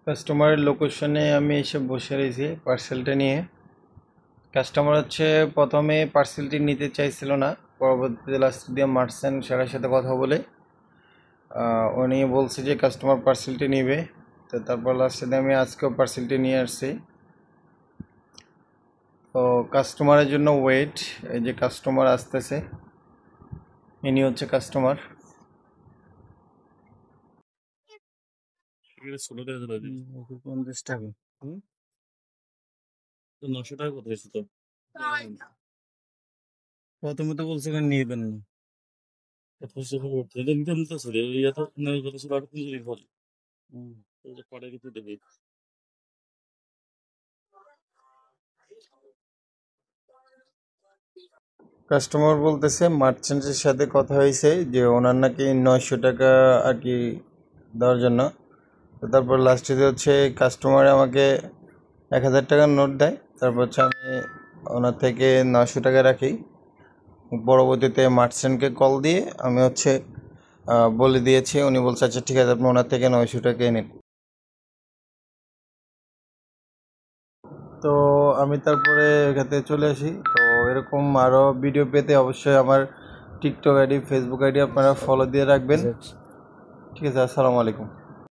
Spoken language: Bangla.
কাস্টমারের লোকেশনে আমি এসে বসে রয়েছি পার্সেলটা নিয়ে। কাস্টমার হচ্ছে প্রথমে পার্সেলটি নিতে চাইছিল না, পরবর্তীতে লাস্ট দিয়ে মার্চেন্ট স্যারের সাথে কথা বলে উনি বলছে যে কাস্টমার পার্সেলটি নেবে। তো তারপর লাস্টে দিয়ে আমি আজকেও পার্সেলটি নিয়ে আসছি। তো কাস্টমারের জন্য ওয়েট, এই যে কাস্টমার আসতেছে, ইনি হচ্ছে কাস্টমার। ষোলো টাকা করে দিন। 50 টাকা। তো 900 টাকা কত হয়েছে তো? প্রথমে তো বলছিলেন নিবেন না। নিতাম তো সরি ইয়া তো নাই কত ছিল আর কিছু লিখব পরে কিছু দেবে। কাস্টমার বলতেছে মার্চেন্টের সাথে কথা হয়েছে যে ওনার নাকি 900 টাকা আর কি দেওয়ার জন্য। তো তারপর লাস্টে হচ্ছে কাস্টমার আমাকে 1000 টাকার নোট দেয়, তারপর হচ্ছে আমি ওনার থেকে 900 টাকা রাখি। পরবর্তীতে মার্চেন্টকে কল দিয়ে আমি হচ্ছে বলে দিয়েছি, উনি বলছে আচ্ছা ঠিক আছে আপনি ওনার থেকে 900 টাকা নিন। তো আমি তারপরে এখান থেকে চলে আসি। তো এরকম আরও ভিডিও পেতে অবশ্যই আমার টিকটক আইডি, ফেসবুক আইডি আপনারা ফলো দিয়ে রাখবেন। ঠিক আছে, আসসালামু আলাইকুম।